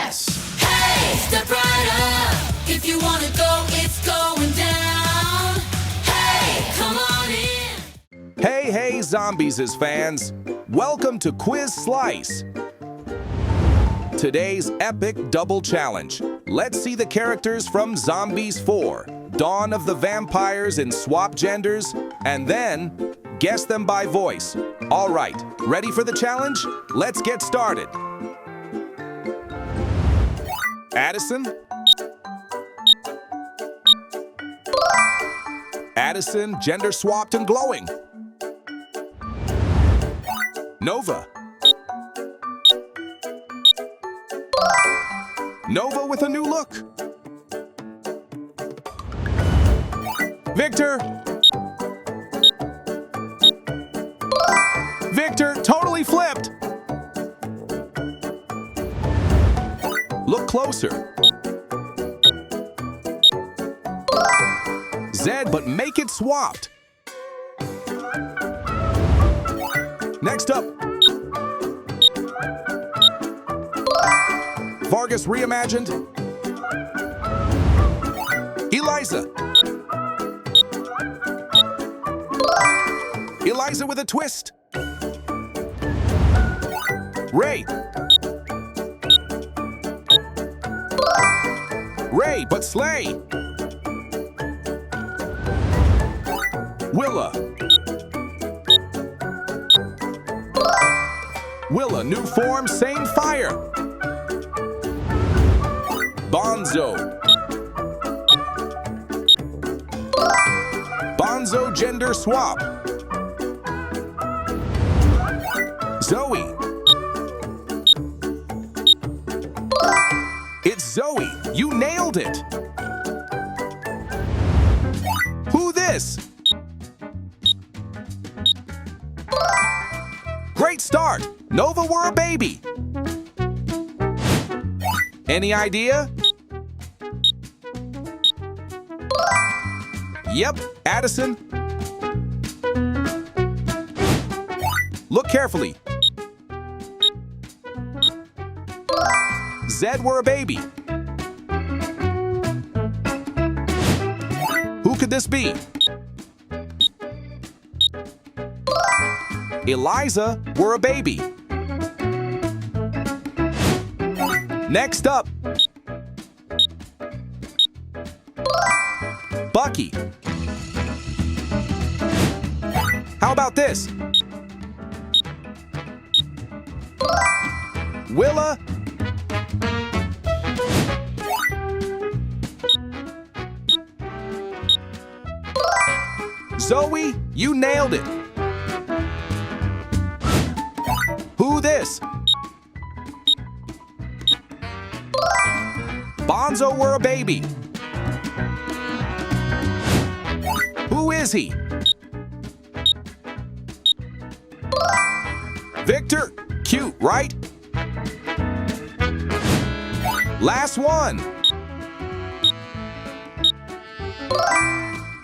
Yes! Hey, step right up. If you wanna go, it's going down. Hey, come on in. Hey, Zombies' fans. Welcome to Quiz Slice. Today's epic double challenge. Let's see the characters from Zombies 4, Dawn of the Vampires in Swap Genders, and then guess them by voice. All right, ready for the challenge? Let's get started. Addison? Addison, gender swapped and glowing. Nova. Nova with a new look. Victor. Victor totally flipped. Look closer. Zed, but make it swapped. Next up. Vargas reimagined. Eliza. Eliza with a twist. Ray. Ray, but slay. Willa. Willa, new form, same fire. Bonzo. Bonzo gender swap. Zoe. It's Zoe. You nailed it. Who this? Great start. Nova were a baby. Any idea? Yep, Addison. Look carefully. Zed were a baby. Who could this be? Eliza were a baby. Next up. Bucky. How about this? Willa. Zoe, you nailed it. Who this? Bonzo were a baby. Who is he? Victor, cute, right? Last one.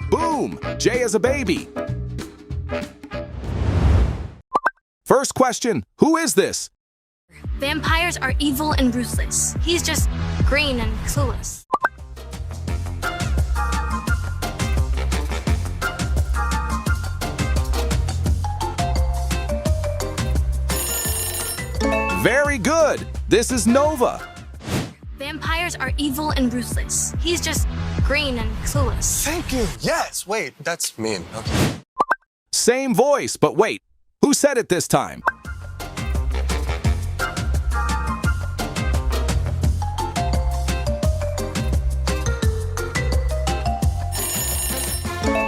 Boom, Jay is a baby. First question, who is this? Vampires are evil and ruthless. He's just green and clueless. Very good. This is Nova. Vampires are evil and ruthless. He's just green and clueless. Thank you. Yes. Wait, that's mean. Okay. Same voice, but wait. Who said it this time?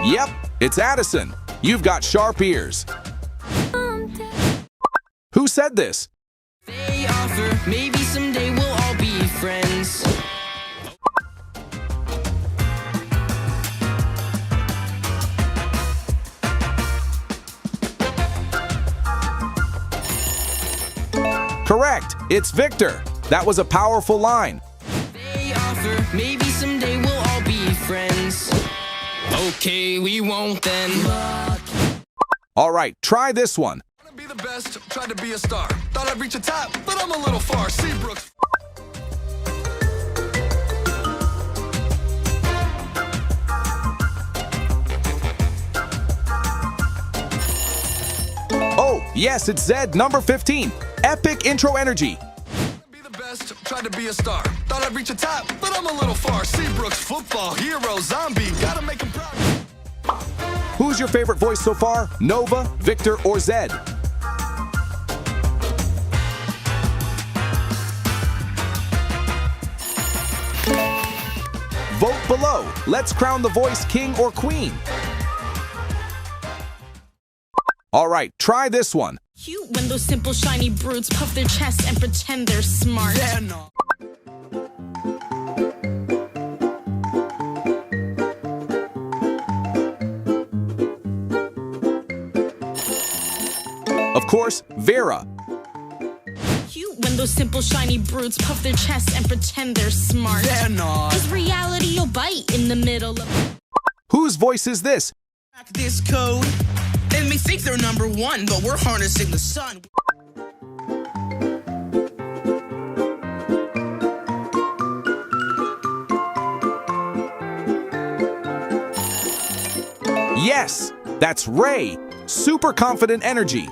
Yep, it's Addison. You've got sharp ears. Who said this? They offer, maybe someday we'll all be friends. Correct, it's Victor. That was a powerful line. They offer, maybe someday we'll all be friends. Okay, we won't then. All right, try this one. Be the best, tried to be a star. Thought I'd reach a top, but I'm a little far. Seabrooks. Yes, it's Zed, number 15. Epic intro energy. Be the best, tried to be a star. Thought I'd reach the top, but I'm a little far. Seabrooks, football, hero, zombie, gotta make him proud. Who's your favorite voice so far? Nova, Victor, or Zed? Vote below. Let's crown the voice king or queen. All right, try this one. Cute when those simple shiny brutes puff their chests and pretend they're smart. Yeah, no. Of course, Vera. Cute when those simple shiny brutes puff their chests and pretend they're smart. Yeah, no. Cause reality you'll bite in the middle of Whose voice is this? This code, and we think they're number one, but we're harnessing the sun. Yes, that's Ray. Super confident energy.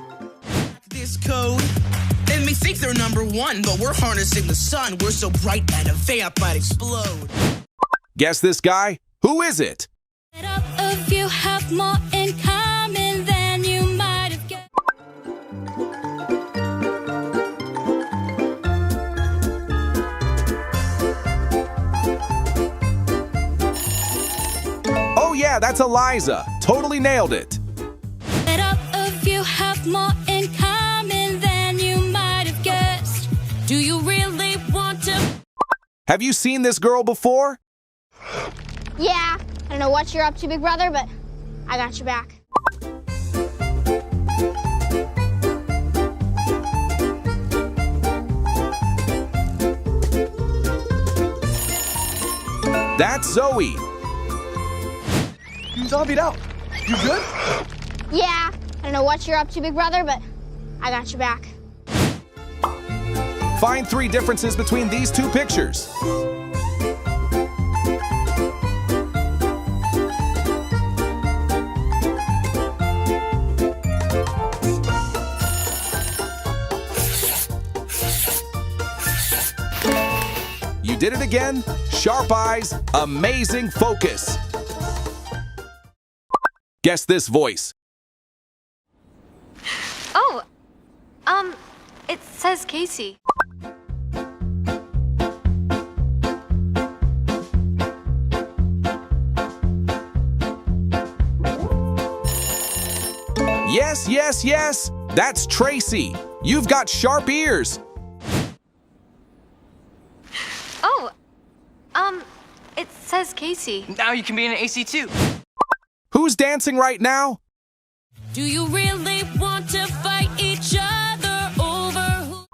This code, and we think they're number one, but we're harnessing the sun. We're so bright that a vamp might explode. Guess this guy? Who is it? Of you have more in common than you might have guessed. Oh yeah, that's Eliza. Totally nailed it. Of you have more in common than you might have guessed. Do you really want to? Have you seen this girl before? Yeah, I don't know what you're up to, big brother, but I got your back. That's Zoe. You zombied out. You good? Yeah, I don't know what you're up to, big brother, but I got your back. Find 3 differences between these 2 pictures. You did it again. Sharp eyes, amazing focus. Guess this voice. Oh, it says Casey. Yes, yes, yes. That's Tracy. You've got sharp ears. Oh, it says Casey. Now you can be in an AC too. Who's dancing right now? Do you really want to fight each other over who?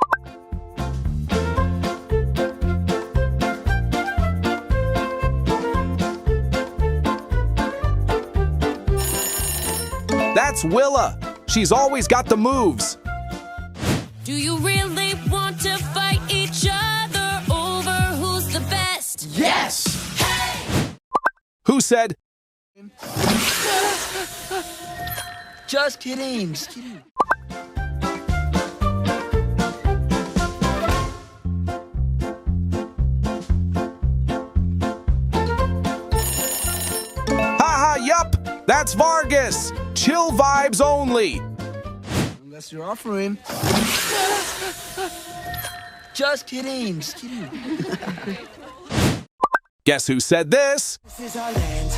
That's Willa. She's always got the moves. Do you really want to fight each other over who's the best? Yes! Who said, Just kidding. Just kidding. haha, yup, that's Vargas. Chill vibes only. Unless you're offering. Just kidding. Just kidding. Guess who said this? This is our land,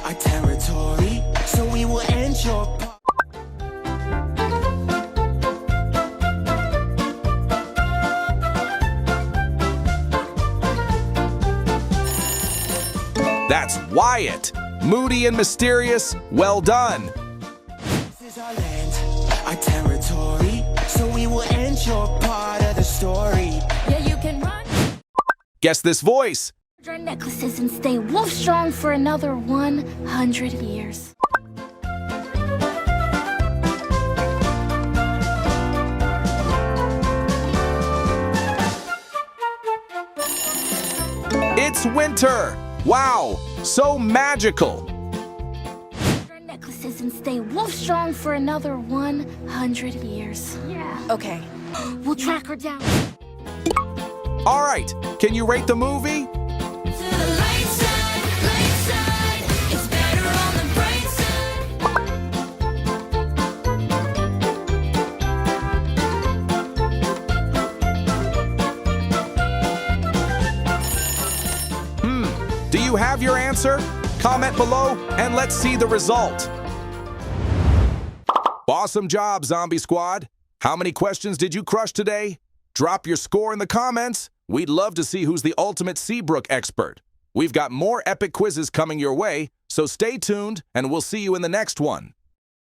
our territory, so we will end your That's Wyatt. Moody and mysterious, well done. This is our land, our territory, so we will end your part of the story. Yeah, you can run. Guess this voice. Our necklaces and stay wolf strong for another 100 years. It's winter. Wow, so magical. Our necklaces horses and stay wolf strong for another 100 years. Yeah. Okay. We'll track her down. All right, can you rate the movie? To the light side, it's better on the bright side. Do you have your answer? Comment below and let's see the result. Awesome job, Zombie Squad. How many questions did you crush today? Drop your score in the comments. We'd love to see who's the ultimate Seabrook expert. We've got more epic quizzes coming your way, so stay tuned and we'll see you in the next one.